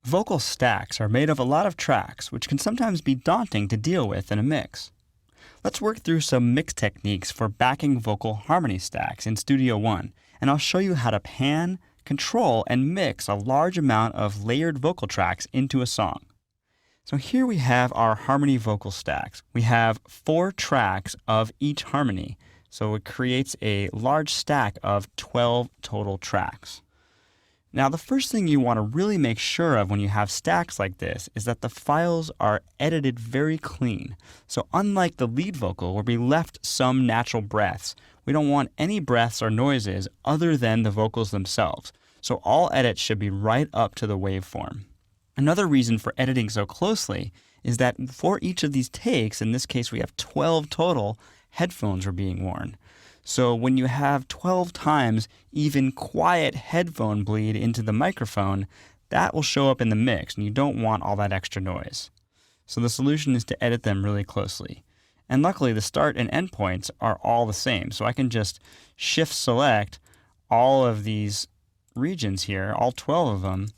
Vocal stacks are made of a lot of tracks, which can sometimes be daunting to deal with in a mix. Let's work through some mix techniques for backing vocal harmony stacks in Studio One, and I'll show you how to pan, control, and mix a large amount of layered vocal tracks into a song. So here we have our harmony vocal stacks. We have 4 tracks of each harmony, so it creates a large stack of 12 total tracks. Now, the first thing you want to really make sure of when you have stacks like this is that the files are edited very clean. So unlike the lead vocal where we left some natural breaths, we don't want any breaths or noises other than the vocals themselves. So all edits should be right up to the waveform. Another reason for editing so closely is that for each of these takes, in this case we have 12 total, headphones were being worn. So when you have 12 times even quiet headphone bleed into the microphone, that will show up in the mix, and you don't want all that extra noise. So the solution is to edit them really closely. And luckily, the start and end points are all the same. So I can just shift select all of these regions here, all 12 of them,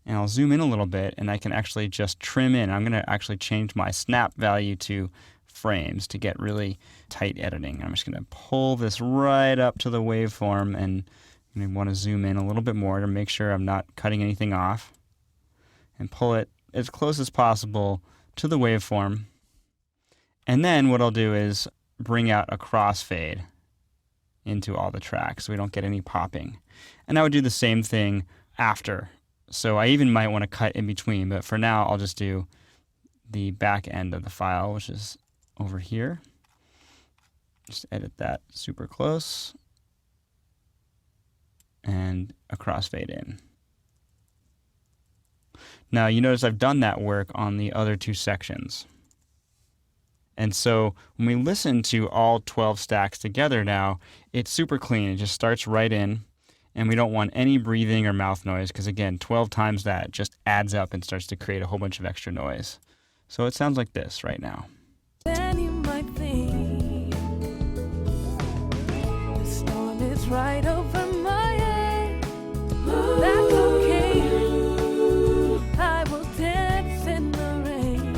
and I'll zoom in a little bit, and I can actually just trim in. I'm going to actually change my snap value to frames to get really tight editing. I'm just going to pull this right up to the waveform, and I want to zoom in a little bit more to make sure I'm not cutting anything off, and pull it as close as possible to the waveform. And then what I'll do is bring out a crossfade into all the tracks so we don't get any popping. And I would do the same thing after. So I even might want to cut in between, but for now I'll just do the back end of the file, which is over here. Just edit that super close and a crossfade in. Now you notice I've done that work on the other 2 sections. And so when we listen to all 12 stacks together now, it's super clean. It just starts right in, and we don't want any breathing or mouth noise because, again, 12 times that just adds up and starts to create a whole bunch of extra noise. So it sounds like this right now. Then you might think the storm is right over my head. That's okay. I will dance in the rain.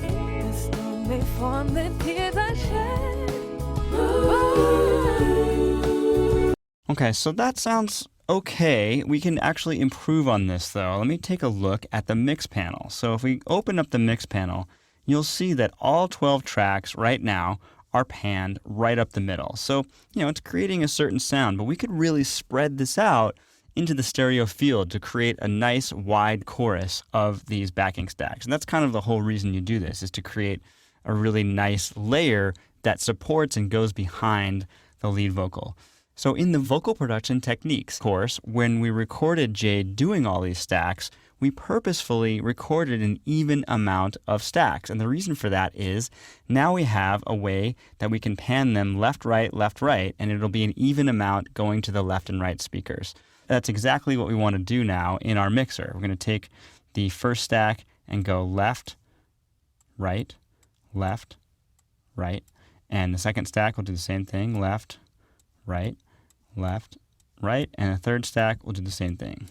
The storm may form the tears I shed. Okay, so that sounds okay. We can actually improve on this though. Let me take a look at the mix panel. So if we open up the mix panel, you'll see that all 12 tracks right now are panned right up the middle. So, it's creating a certain sound, but we could really spread this out into the stereo field to create a nice wide chorus of these backing stacks. And that's kind of the whole reason you do this, is to create a really nice layer that supports and goes behind the lead vocal. So in the vocal production techniques course, when we recorded Jade doing all these stacks, we purposefully recorded an even amount of stacks. And the reason for that is now we have a way that we can pan them left, right, and it'll be an even amount going to the left and right speakers. That's exactly what we want to do now in our mixer. We're going to take the first stack and go left, right, and the second stack will do the same thing, left, right, and the third stack will do the same thing.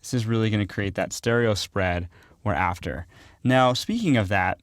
This is really going to create that stereo spread we're after. Now, speaking of that,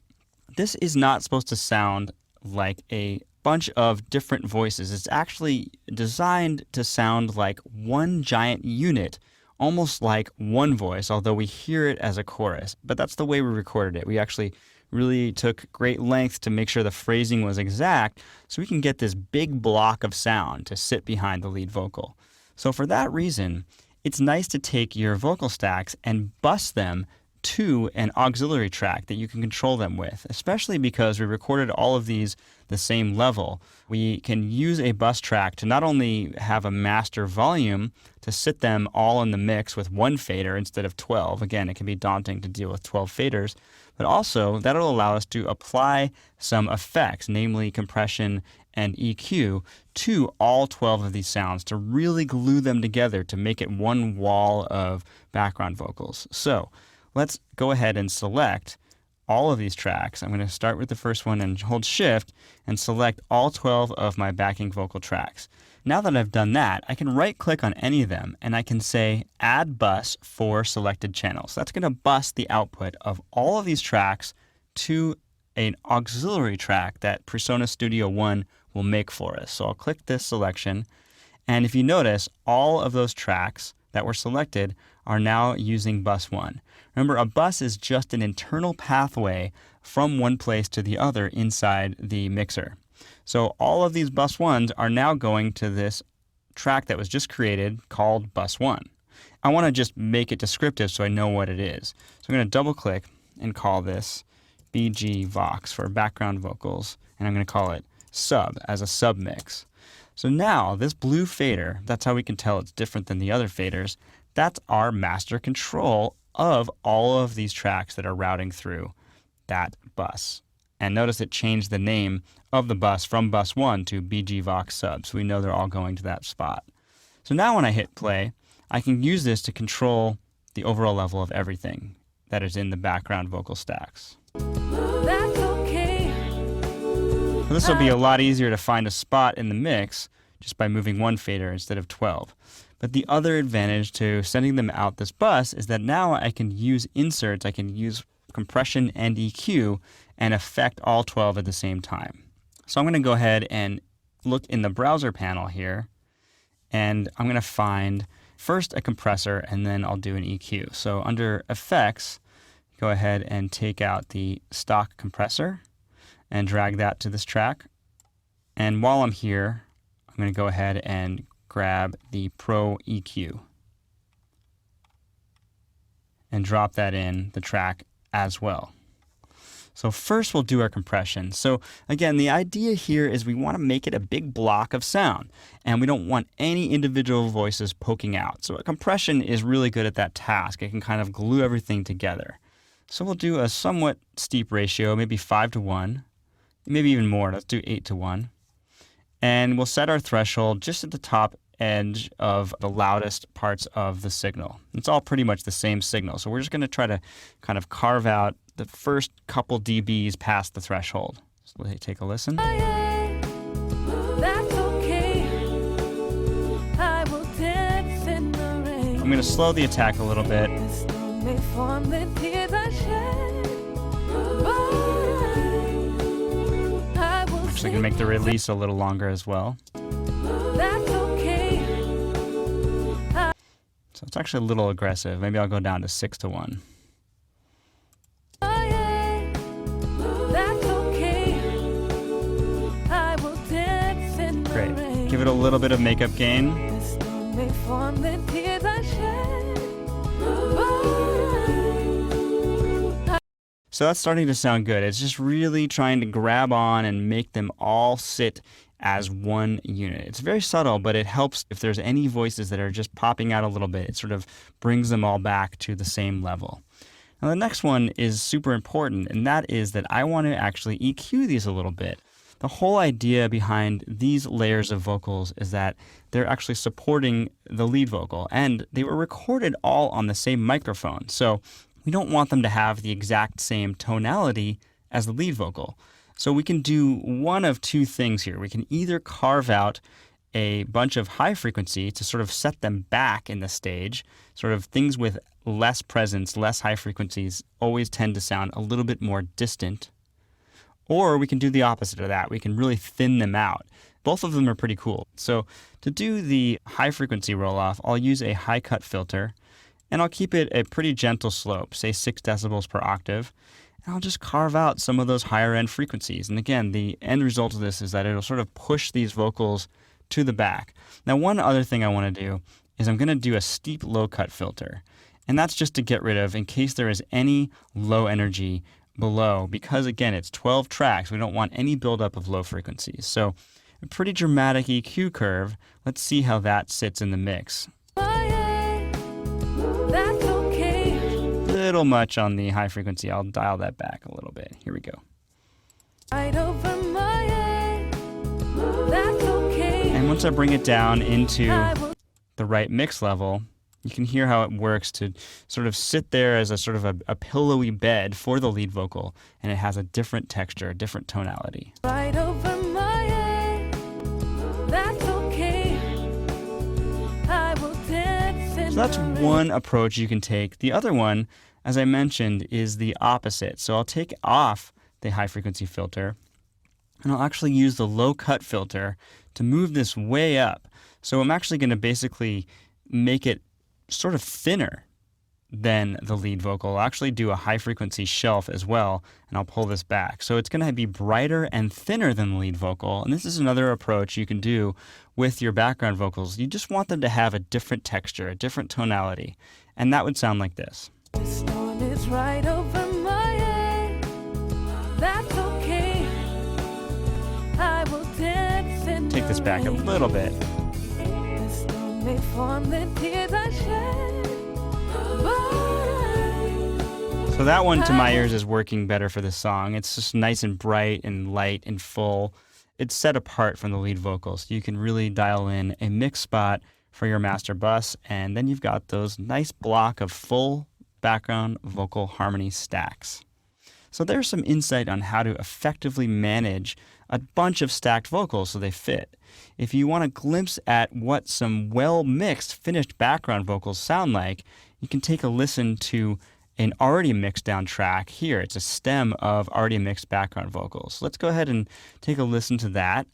this is not supposed to sound like a bunch of different voices. It's actually designed to sound like one giant unit, almost like one voice, although we hear it as a chorus. But that's the way we recorded it. We actually really took great lengths to make sure the phrasing was exact so we can get this big block of sound to sit behind the lead vocal. So for that reason, it's nice to take your vocal stacks and bus them to an auxiliary track that you can control them with, especially because we recorded all of these the same level. We can use a bus track to not only have a master volume to sit them all in the mix with one fader instead of 12. Again, it can be daunting to deal with 12 faders, but also that'll allow us to apply some effects, namely compression and EQ, to all 12 of these sounds to really glue them together to make it one wall of background vocals. So let's go ahead and select all of these tracks. I'm going to start with the first one and hold Shift and select all 12 of my backing vocal tracks. Now that I've done that, I can right-click on any of them and I can say Add Bus for selected channels. That's going to bus the output of all of these tracks to an auxiliary track that Presonus Studio One will make for us. So I'll click this selection, and if you notice, all of those tracks that were selected are now using bus 1. Remember, a bus is just an internal pathway from one place to the other inside the mixer. So all of these bus 1s are now going to this track that was just created called bus 1. I want to just make it descriptive so I know what it is. So I'm going to double click and call this BG Vox for background vocals, and I'm going to call it sub as a sub mix. So now this blue fader, that's how we can tell it's different than the other faders. That's our master control of all of these tracks that are routing through that bus. And notice it changed the name of the bus from bus 1 to BG Vox sub, so we know they're all going to that spot. So now when I hit play, I can use this to control the overall level of everything that is in the background vocal stacks. That's okay. Now, this will be a lot easier to find a spot in the mix just by moving one fader instead of 12. But the other advantage to sending them out this bus is that now I can use inserts, I can use compression and EQ and affect all 12 at the same time. So I'm going to go ahead and look in the browser panel here, and I'm going to find first a compressor and then I'll do an EQ. So under effects, go ahead and take out the stock compressor and drag that to this track. And while I'm here, I'm going to go ahead and grab the Pro EQ and drop that in the track as well. So first we'll do our compression. So again, the idea here is we want to make it a big block of sound, and we don't want any individual voices poking out. So a compression is really good at that task. It can kind of glue everything together. So we'll do a somewhat steep ratio, maybe 5:1, maybe even more. Let's do 8:1. And we'll set our threshold just at the top edge of the loudest parts of the signal. It's all pretty much the same signal. So we're just going to try to kind of carve out the first couple dBs past the threshold. So let's take a listen. That's okay. I will dance in the rain. I'm going to slow the attack a little bit. The storm may form, the tears I shed. But I will So I can make the release a little longer as well. That's okay. So it's actually a little aggressive. Maybe I'll go down to 6:1. That's okay. I will dance in the Great. rain. Give it a little bit of makeup gain. The storm may form, the tears I shed. But So that's starting to sound good. It's just really trying to grab on and make them all sit as one unit. It's very subtle, but it helps if there's any voices that are just popping out a little bit. It sort of brings them all back to the same level. Now the next one is super important, and that is that I want to actually EQ these a little bit. The whole idea behind these layers of vocals is that they're actually supporting the lead vocal, and they were recorded all on the same microphone. So we don't want them to have the exact same tonality as the lead vocal. So we can do one of two things here. We can either carve out a bunch of high frequency to sort of set them back in the stage, sort of things with less presence, less high frequencies always tend to sound a little bit more distant. Or we can do the opposite of that. We can really thin them out. Both of them are pretty cool. So to do the high frequency roll off, I'll use a high cut filter, and I'll keep it a pretty gentle slope, say 6 decibels per octave. And I'll just carve out some of those higher end frequencies. And again, the end result of this is that it'll sort of push these vocals to the back. Now, one other thing I want to do is I'm going to do a steep low cut filter. And that's just to get rid of, in case there is any low energy below, because again, it's 12 tracks. We don't want any buildup of low frequencies. So a pretty dramatic EQ curve. Let's see how that sits in the mix. that's okay. Little much on the high frequency. I'll dial that back a little bit. Here we go. Right over my head. That's okay. And once I bring it down into I will the right mix level, you can hear how it works to sort of sit there as a sort of a pillowy bed for the lead vocal, and it has a different texture, a different tonality. right over my head. That's okay. that's one approach you can take. The other one, as I mentioned, is the opposite. So I'll take off the high frequency filter and I'll actually use the low cut filter to move this way up. So I'm actually going to basically make it sort of thinner than the lead vocal. I'll actually do a high frequency shelf as well, and I'll pull this back. So it's going to be brighter and thinner than the lead vocal, and this is another approach you can do with your background vocals. You just want them to have a different texture, a different tonality, and that would sound like this. The storm is right over my head. That's okay. I will dance in Take this back a little bit. The storm may form the tears I shed, but So that one to my ears is working better for this song. It's just nice and bright and light and full. It's set apart from the lead vocals. You can really dial in a mix spot for your master bus, and then you've got those nice block of full background vocal harmony stacks. So there's some insight on how to effectively manage a bunch of stacked vocals so they fit. If you want a glimpse at what some well-mixed finished background vocals sound like, you can take a listen to an already mixed down track here. It's a stem of already mixed background vocals. Let's go ahead and take a listen to that,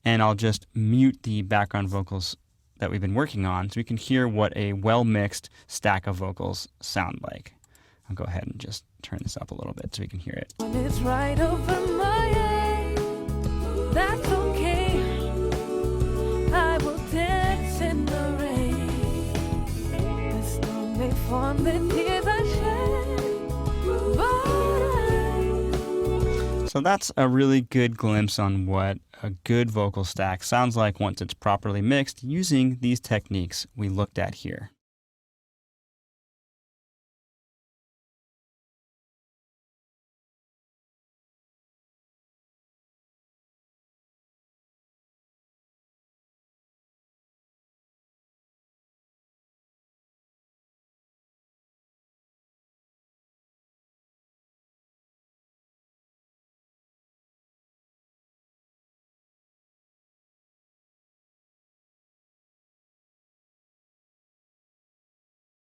and I'll just mute the background vocals that we've been working on so we can hear what a well-mixed stack of vocals sound like. I'll go ahead and just turn this up a little bit so we can hear it. it's right over my head. That's okay. I will dance in the rain. The storm may form the tears I shed, but So that's a really good glimpse on what a good vocal stack sounds like once it's properly mixed using these techniques we looked at here.